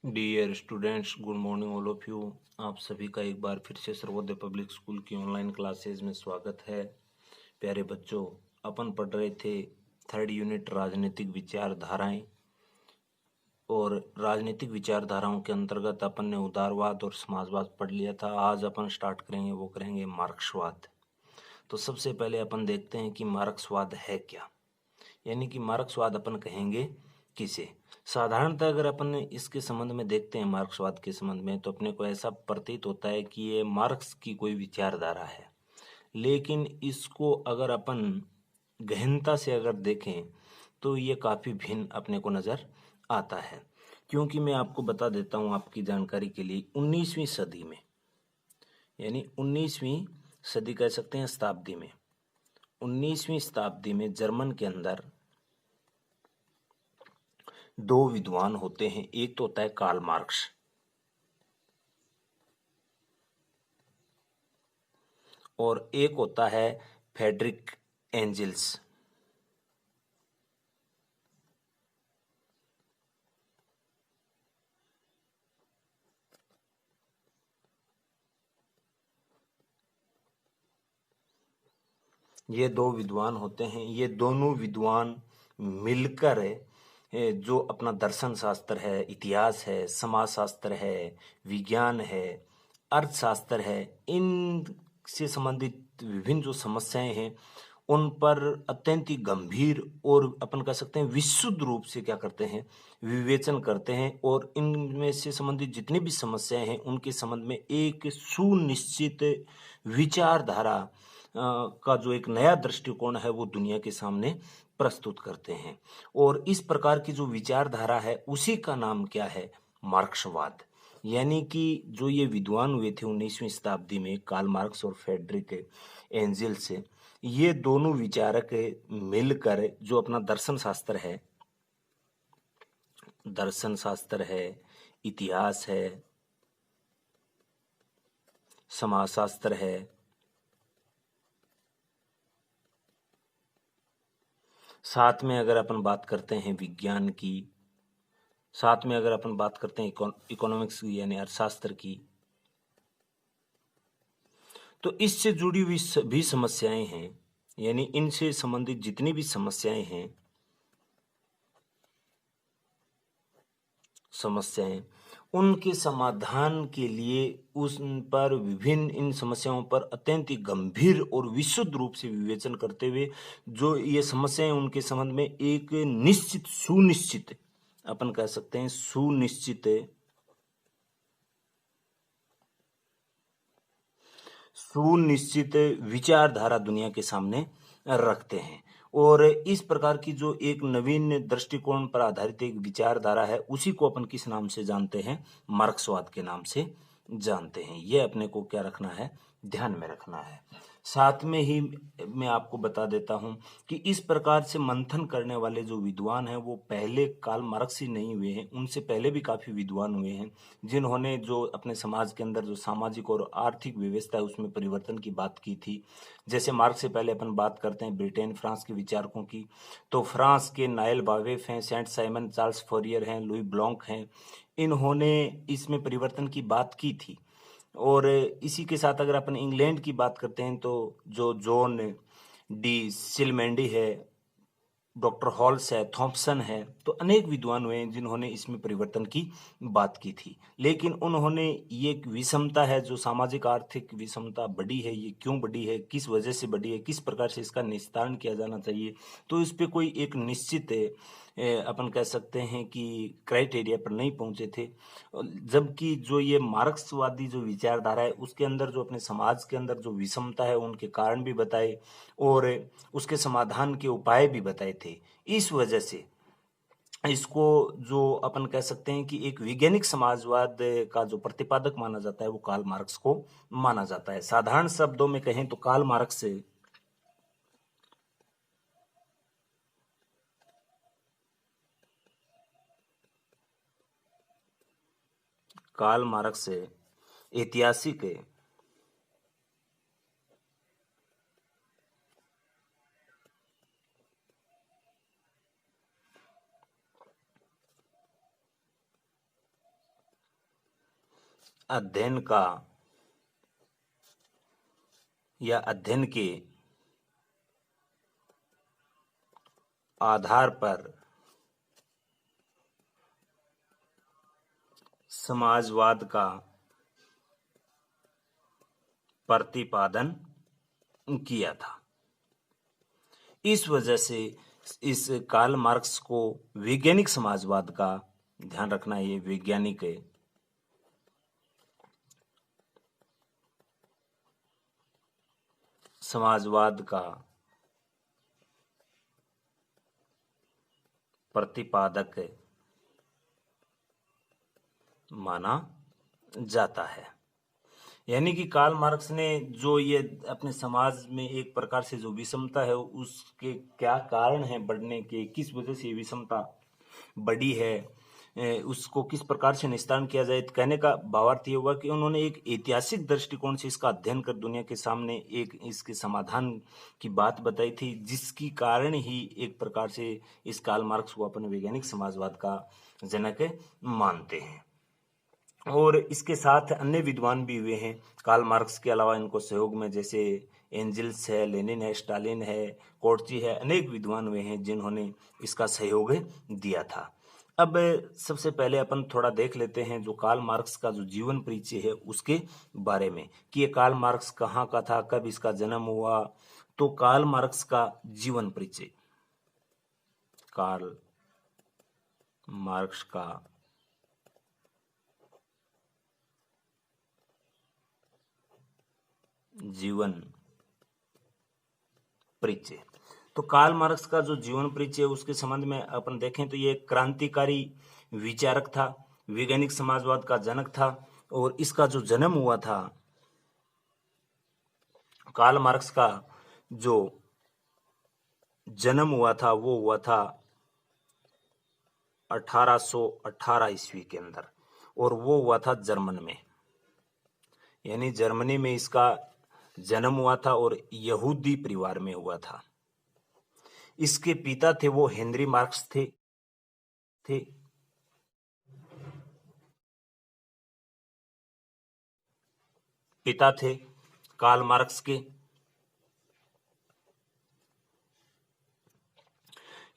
Dear students, good morning all of you. आप सभी का एक बार फिर से सर्वोदय पब्लिक स्कूल की ऑनलाइन क्लासेज में स्वागत है। प्यारे बच्चों, अपन पढ़ रहे थे थर्ड यूनिट राजनीतिक विचारधाराएं, और राजनीतिक विचारधाराओं के अंतर्गत अपन ने उदारवाद और समाजवाद पढ़ लिया था। आज अपन स्टार्ट करेंगे, वो करेंगे मार्क्सवाद। तो सबसे पहले अपन देखते हैं कि मार्क्सवाद है क्या, यानी कि मार्क्सवाद अपन कहेंगे किसे। साधारणतः अगर अपन इसके संबंध में देखते हैं, मार्क्सवाद के संबंध में, तो अपने को ऐसा प्रतीत होता है कि ये मार्क्स की कोई विचारधारा है। लेकिन इसको अगर अपन गहनता से अगर देखें तो ये काफ़ी भिन्न अपने को नज़र आता है। क्योंकि मैं आपको बता देता हूँ आपकी जानकारी के लिए, 19वीं सदी में, यानी 19वीं सदी कह सकते हैं शताब्दी में, 19वीं शताब्दी में जर्मन के अंदर दो विद्वान होते हैं। एक तो होता है कार्ल मार्क्स, और एक होता है फ्रेडरिक एंजल्स। ये दो विद्वान होते हैं। ये दोनों विद्वान मिलकर जो अपना दर्शन शास्त्र है, इतिहास है, समाज शास्त्र है, विज्ञान है, अर्थशास्त्र है, इन से संबंधित विभिन्न जो समस्याएं हैं उन पर अत्यंत ही गंभीर और अपन कह सकते हैं विशुद्ध रूप से क्या करते हैं, विवेचन करते हैं। और इनमें से संबंधित जितनी भी समस्याएं हैं उनके संबंध में एक सुनिश्चित विचारधारा का जो एक नया दृष्टिकोण है वो दुनिया के सामने प्रस्तुत करते हैं। और इस प्रकार की जो विचारधारा है उसी का नाम क्या है, मार्क्सवाद। यानी कि जो ये विद्वान हुए थे 19वीं शताब्दी में, कार्ल मार्क्स और फ्रेडरिक एंजल्स, ये दोनों विचारक मिलकर जो अपना दर्शन शास्त्र है, इतिहास है, समाजशास्त्र है, साथ में अगर अपन बात करते हैं विज्ञान की, साथ में अगर अपन बात करते हैं इकोनॉमिक्स की यानी अर्थशास्त्र की, तो इससे जुड़ी हुई सभी समस्याएं हैं, यानी इनसे संबंधित जितनी भी समस्याएं उनके समाधान के लिए उन पर विभिन्न इन समस्याओं पर अत्यंत ही गंभीर और विशुद्ध रूप से विवेचन करते हुए जो ये समस्याएं उनके संबंध में एक निश्चित सुनिश्चित, अपन कह सकते हैं सुनिश्चित विचारधारा दुनिया के सामने रखते हैं। और इस प्रकार की जो एक नवीन दृष्टिकोण पर आधारित एक विचारधारा है उसी को अपन किस नाम से जानते हैं, मार्क्सवाद के नाम से जानते हैं। ये अपने को क्या रखना है, ध्यान में रखना है। साथ में ही मैं आपको बता देता हूं कि इस प्रकार से मंथन करने वाले जो विद्वान हैं वो पहले कार्ल मार्क्स ही नहीं हुए हैं, उनसे पहले भी काफी विद्वान हुए हैं जिन्होंने जो अपने समाज के अंदर जो सामाजिक और आर्थिक व्यवस्था है उसमें परिवर्तन की बात की थी। जैसे मार्क्स से पहले अपन बात करते हैं ब्रिटेन फ्रांस के विचारकों की, तो फ्रांस के नायल बावेफ हैं, सेंट साइमन, चार्ल्स फोरियर हैं, लुई ब्लॉन्क हैं। इन्होंने इसमें परिवर्तन की बात की थी। और इसी के साथ अगर अपन इंग्लैंड की बात करते हैं तो जो जॉन डी सिलमेंडी है, डॉक्टर हॉल्स है, थॉम्पसन है, तो अनेक विद्वान हुए हैं जिन्होंने इसमें परिवर्तन की बात की थी। लेकिन उन्होंने ये एक विषमता है, जो सामाजिक आर्थिक विषमता बढ़ी है, ये क्यों बढ़ी है, किस वजह से बढ़ी है, किस प्रकार से इसका निस्तारण किया जाना चाहिए, तो इस पे कोई एक निश्चित अपन कह सकते हैं कि क्राइटेरिया पर नहीं पहुंचे थे। जबकि जो ये मार्क्सवादी जो विचारधारा है उसके अंदर जो अपने समाज के अंदर जो विषमता है उनके कारण भी बताए और उसके समाधान के उपाय भी बताए थे। इस वजह से इसको जो अपन कह सकते हैं कि एक वैज्ञानिक समाजवाद का जो प्रतिपादक माना जाता है वो कार्ल मार्क्स को माना जाता है। साधारण शब्दों में कहें तो कार्ल मार्क्स ऐतिहासिक अध्ययन का या अध्ययन के आधार पर समाजवाद का प्रतिपादन किया था। इस वजह से इस कार्ल मार्क्स को वैज्ञानिक समाजवाद का, ध्यान रखना ये वैज्ञानिक है, समाजवाद का प्रतिपादक माना जाता है। यानी कि कार्ल मार्क्स ने जो ये अपने समाज में एक प्रकार से जो विषमता है उसके क्या कारण है बढ़ने के, किस वजह से ये विषमता बढ़ी है, उसको किस प्रकार से निस्तारण किया जाए, तो कहने का भावार्थ ये हुआ कि उन्होंने एक ऐतिहासिक दृष्टिकोण से इसका अध्ययन कर दुनिया के सामने एक इसके समाधान की बात बताई थी, जिसकी कारण ही एक प्रकार से इस कार्ल मार्क्स को अपने वैज्ञानिक समाजवाद का जनक मानते हैं। और इसके साथ अन्य विद्वान भी हुए हैं कार्ल मार्क्स के अलावा इनको सहयोग में, जैसे एंजल्स है, लेनिन है, स्टालिन है, कोर्ची है, अनेक विद्वान हुए हैं जिन्होंने इसका सहयोग दिया था। अब सबसे पहले अपन थोड़ा देख लेते हैं जो कार्ल मार्क्स का जो जीवन परिचय है उसके बारे में, कि ये कार्ल मार्क्स कहाँ का था, कब इसका जन्म हुआ। तो कार्ल मार्क्स का जीवन परिचय, कार्ल मार्क्स का जीवन परिचय। तो कार्ल मार्क्स का जो जीवन परिचय उसके संबंध में अपन देखें तो ये क्रांतिकारी विचारक था, वैज्ञानिक समाजवाद का जनक था। और इसका जो जन्म हुआ था, कार्ल मार्क्स का जो जन्म हुआ था वो हुआ था 1818 ईस्वी के अंदर, और वो हुआ था जर्मन में, यानी जर्मनी में इसका जन्म हुआ था और यहूदी परिवार में हुआ था। इसके पिता थे वो हेनरी मार्क्स थे पिता थे कार्ल मार्क्स के,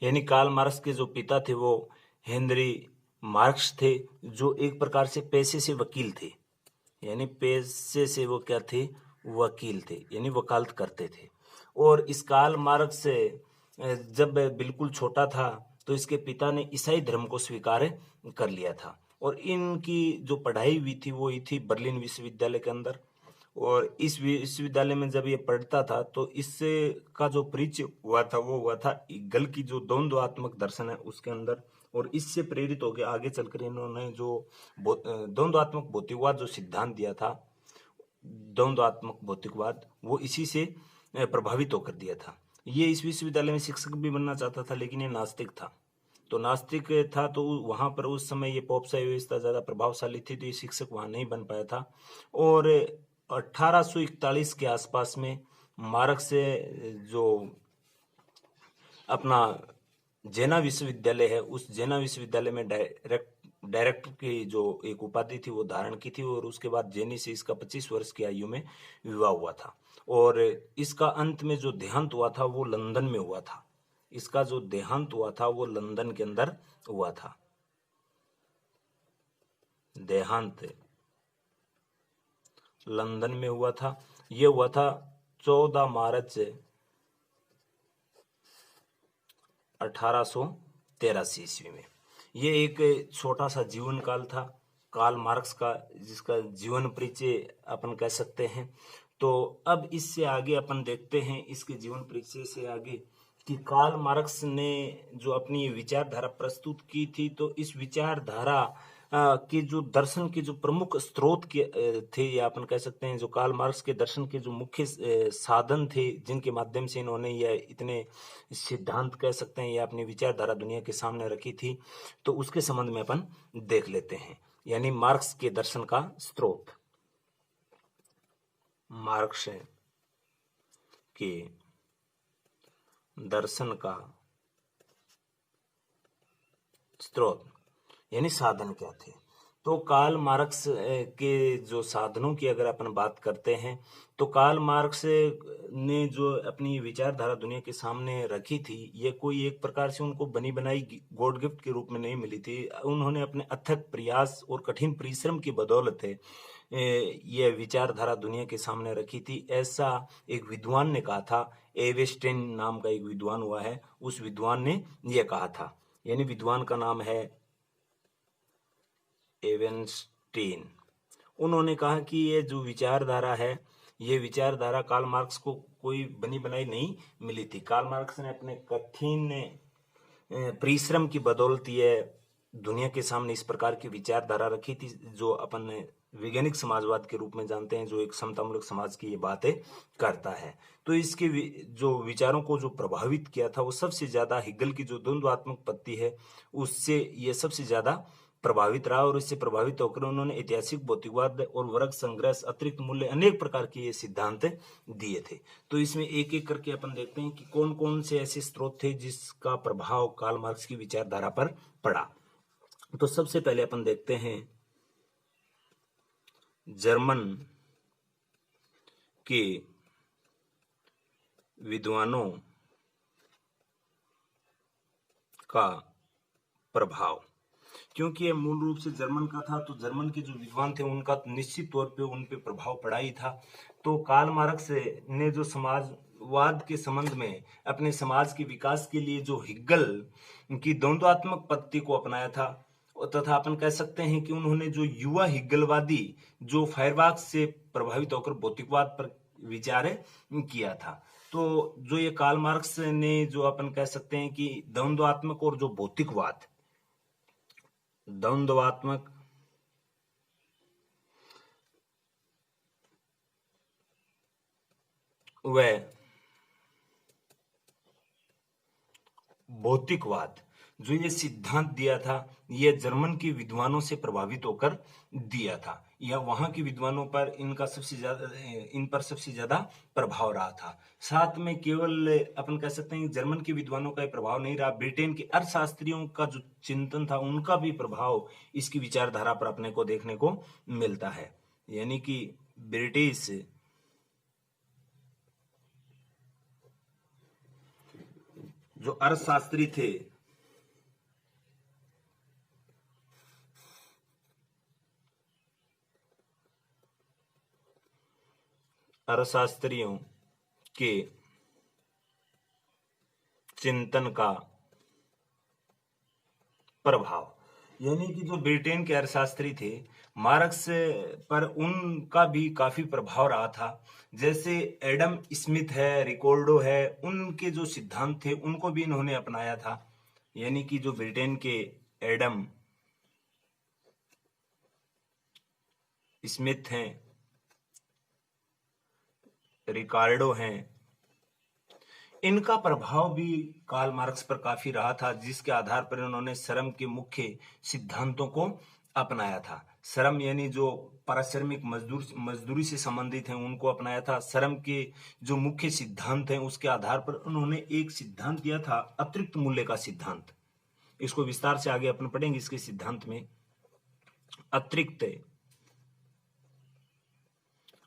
यानी कार्ल मार्क्स के जो पिता थे वो हेनरी मार्क्स थे, जो एक प्रकार से पेशे से वकील थे, यानी पेशे से वो क्या थे, वकील थे, यानी वकालत करते थे। और इस कार्ल मार्क्स जब बिल्कुल छोटा था तो इसके पिता ने ईसाई धर्म को स्वीकार कर लिया था। और इनकी जो पढ़ाई हुई थी वो हुई थी बर्लिन विश्वविद्यालय के अंदर। और इस विश्वविद्यालय में जब ये पढ़ता था तो इससे का जो परिचय हुआ था वो हुआ था गल की जो द्वंद्वात्मक दर्शन है उसके अंदर। और इससे प्रेरित होकर आगे चलकर इन्होंने जो द्वंद्वात्मक भौतिकवाद जो सिद्धांत दिया था, द्वंद्वात्मक भौतिकवाद, वो इसी से प्रभावित होकर दिया था। ये इस विश्वविद्यालय में शिक्षक भी बनना चाहता था, लेकिन ये नास्तिक था। तो नास्तिक था तो वहां पर उस समय ये पोपशाही व्यवस्था ज्यादा प्रभावशाली थी, तो ये शिक्षक वहां नहीं बन पाया था। और 1841 के आसपास में मार्क्स से जो अपना जेना विश्वविद्यालय है उस जेना विश्वविद्यालय में डायरेक्टर की जो एक उपाधि थी वो धारण की थी। और उसके बाद जेनी से इसका 25 वर्ष की आयु में विवाह हुआ था। और इसका अंत में जो देहांत हुआ था वो लंदन में हुआ था। इसका जो देहांत हुआ था वो लंदन के अंदर हुआ था। देहांत लंदन में हुआ था। ये हुआ था 14 मार्च 1883 ईस्वी में। ये एक छोटा सा जीवन काल था कार्ल मार्क्स का, जिसका जीवन परिचय अपन कह सकते हैं। तो अब इससे आगे अपन देखते हैं इसके जीवन परिचय से आगे कि कार्ल मार्क्स ने जो अपनी विचारधारा प्रस्तुत की थी, तो इस विचारधारा के जो दर्शन के जो प्रमुख स्रोत के थे, या अपन कह सकते हैं जो कार्ल मार्क्स के दर्शन के जो मुख्य साधन थे जिनके माध्यम से इन्होंने यह इतने सिद्धांत कह सकते हैं या अपनी विचारधारा दुनिया के सामने रखी थी, तो उसके संबंध में अपन देख लेते हैं। यानी मार्क्स के दर्शन का स्रोत, मार्क्स के दर्शन का स्रोत यानी साधन क्या थे। तो कार्ल मार्क्स के जो साधनों की अगर अपन बात करते हैं, तो कार्ल मार्क्स ने जो अपनी विचारधारा दुनिया के सामने रखी थी, ये कोई एक प्रकार से उनको बनी बनाई गॉड गिफ्ट के रूप में नहीं मिली थी। उन्होंने अपने अथक प्रयास और कठिन परिश्रम की बदौलत ये विचारधारा दुनिया के सामने रखी थी, ऐसा एक विद्वान ने कहा था। एवेस्टेन नाम का एक विद्वान हुआ है, उस विद्वान ने यह कहा था। यानी विद्वान का नाम है एवेंस्टीन। उन्होंने कहा कि ये जो विचारधारा है, ये विचारधारा कार्ल मार्क्स को कोई बनी बनाई नहीं मिली थी। कार्ल मार्क्स ने अपने कठिन परिश्रम की बदौलत ये दुनिया के सामने इस प्रकार की विचारधारा रखी थी, जो अपन वैज्ञानिक समाजवाद के रूप में जानते हैं, जो एक समतामूलक समाज की ये बातें करता है। तो इसके जो विचारों को जो प्रभावित किया था, वो सबसे ज्यादा हिगल की जो द्वंद्वात्मक पत्ति है, उससे ये सबसे ज्यादा प्रभावित रहा। और इससे प्रभावित होकर उन्होंने ऐतिहासिक भौतिकवाद और वर्ग संग्रह, अतिरिक्त मूल्य, अनेक प्रकार के ये सिद्धांत दिए थे। तो इसमें एक एक करके अपन देखते हैं कि कौन कौन से ऐसे स्रोत थे जिसका प्रभाव कार्ल मार्क्स की विचारधारा पर पड़ा। तो सबसे पहले अपन देखते हैं जर्मन के विद्वानों का प्रभाव। क्योंकि ये मूल रूप से जर्मन का था, तो जर्मन के जो विद्वान थे उनका निश्चित तौर पे उन पे प्रभाव पड़ा ही था। तो कार्ल मार्क्स ने जो समाजवाद के संबंध में अपने समाज के विकास के लिए जो हिगल की द्वंद्वात्मक पद्धति को अपनाया था, तथा अपन कह सकते हैं कि उन्होंने जो युवा हिगलवादी जो फायरबाक्स से प्रभावित होकर भौतिकवाद पर विचार किया था। तो जो ये कार्ल मार्क्स ने जो अपन कह सकते हैं कि द्वंद्वात्मक और जो भौतिकवाद, द्वंद्वात्मक व भौतिकवाद, जो ये सिद्धांत दिया था, ये जर्मन के विद्वानों से प्रभावित होकर दिया था, या वहां के विद्वानों पर इन पर सबसे ज्यादा प्रभाव रहा था। साथ में केवल अपन कह सकते हैं जर्मन के विद्वानों का प्रभाव नहीं रहा, ब्रिटेन के अर्थशास्त्रियों का जो चिंतन था, उनका भी प्रभाव इसकी विचारधारा पर अपने को देखने को मिलता है। यानी कि ब्रिटिश जो अर्थशास्त्री थे, अर्थशास्त्रियों के चिंतन का प्रभाव, यानी कि जो ब्रिटेन के अर्थशास्त्री थे, मार्क्स पर उनका भी काफी प्रभाव रहा था। जैसे एडम स्मिथ है, रिकॉर्डो है, उनके जो सिद्धांत थे उनको भी इन्होंने अपनाया था। यानी कि जो ब्रिटेन के एडम स्मिथ हैं, रिकार्डो हैं, इनका प्रभाव भी कार्ल मार्क्स पर काफी रहा था, जिसके आधार पर उन्होंने श्रम के मुख्य सिद्धांतों को अपनाया था। श्रम यानी जो पारिश्रमिक मजदूरी से संबंधित हैं, उनको अपनाया था। श्रम के जो मुख्य सिद्धांत हैं, उसके आधार पर उन्होंने एक सिद्धांत दिया था, अतिरिक्त मूल्य का सिद्धांत। इसको विस्तार से आगे अपन पढ़ेंगे। इसके सिद्धांत में अतिरिक्त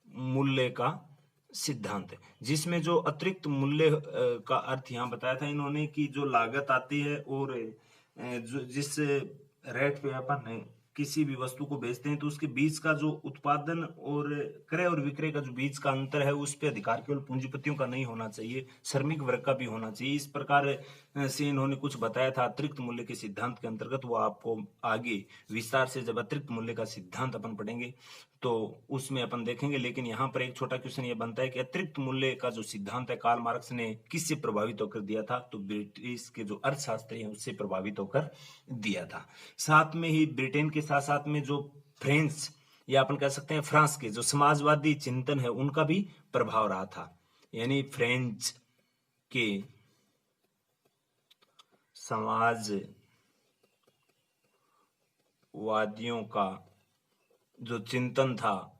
मूल्य का सिद्धांत है, जिसमें जो अतिरिक्त मूल्य का अर्थ यहाँ बताया था इन्होंने कि जो लागत आती है और जो जिस रेट पे अपन किसी भी वस्तु को बेचते हैं, तो उसके बीच का जो उत्पादन और क्रय और विक्रय का जो बीच का अंतर है, उस पे अधिकार केवल पूंजीपतियों का नहीं होना चाहिए, श्रमिक वर्ग का भी होना चाहिए। इस प्रकार से इन्होंने कुछ बताया था अतिरिक्त मूल्य के सिद्धांत के अंतर्गत। वो आपको आगे विस्तार से जब अतिरिक्त मूल्य का सिद्धांत अपन पढ़ेंगे तो उसमें अपन देखेंगे। लेकिन यहाँ पर एक छोटा क्वेश्चन ये बनता है कि अतिरिक्त मूल्य का जो सिद्धांत है, कार्ल मार्क्स ने किससे प्रभावित होकर दिया था? तो ब्रिटिश के जो अर्थशास्त्री हैं उससे प्रभावित होकर दिया था। साथ में ही ब्रिटेन के साथ साथ में जो फ्रेंच या अपन कह सकते हैं फ्रांस के जो समाजवादी चिंतन है, उनका भी प्रभाव रहा था। यानी फ्रेंच के समाजवादियों का जो चिंतन था,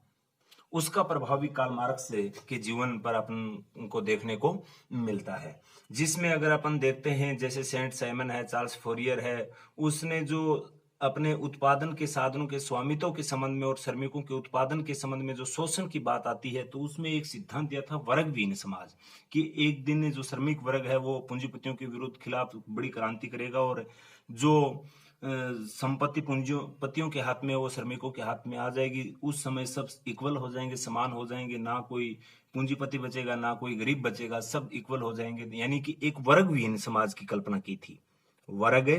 उसका प्रभाव भी कार्ल मार्क्स के जीवन पर अपन को देखने को मिलता है। जिसमें अगर अपन देखते हैं, जैसे सेंट साइमन है, चार्ल्स फोरियर है, उसने जो अपने उत्पादन के साधनों के स्वामित्व के संबंध में और श्रमिकों के उत्पादन के संबंध में जो शोषण की बात आती है, तो उसमें एक सिद्धांत दिया था वर्ग विहीन समाज, कि एक दिन जो श्रमिक वर्ग है वो पूंजीपतियों के विरुद्ध खिलाफ बड़ी क्रांति करेगा, और जो संपत्ति पूंजीपतियों के हाथ में वो श्रमिकों के हाथ में आ जाएगी। उस समय सब इक्वल हो जाएंगे, समान हो जाएंगे, ना कोई पूंजीपति बचेगा ना कोई गरीब बचेगा, सब इक्वल हो जाएंगे। यानी कि एक वर्ग विहीन समाज की कल्पना की थी, वर्ग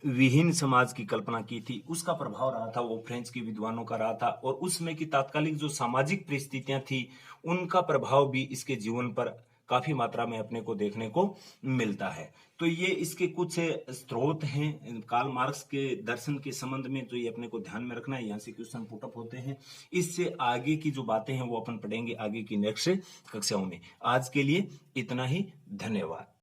विहीन समाज की कल्पना की थी। उसका प्रभाव रहा था वो फ्रेंच के विद्वानों का रहा था, और उस समय की तात्कालिक जो सामाजिक परिस्थितियां थी उनका प्रभाव भी इसके जीवन पर काफी मात्रा में अपने को देखने को मिलता है। तो ये इसके कुछ स्रोत हैं कार्ल मार्क्स के दर्शन के संबंध में, तो ये अपने को ध्यान में रखना है। यहाँ से क्वेश्चन पुटअप होते हैं, इससे आगे की जो बातें हैं वो अपन पढ़ेंगे आगे की नेक्स्ट कक्षाओं में। आज के लिए इतना ही, धन्यवाद।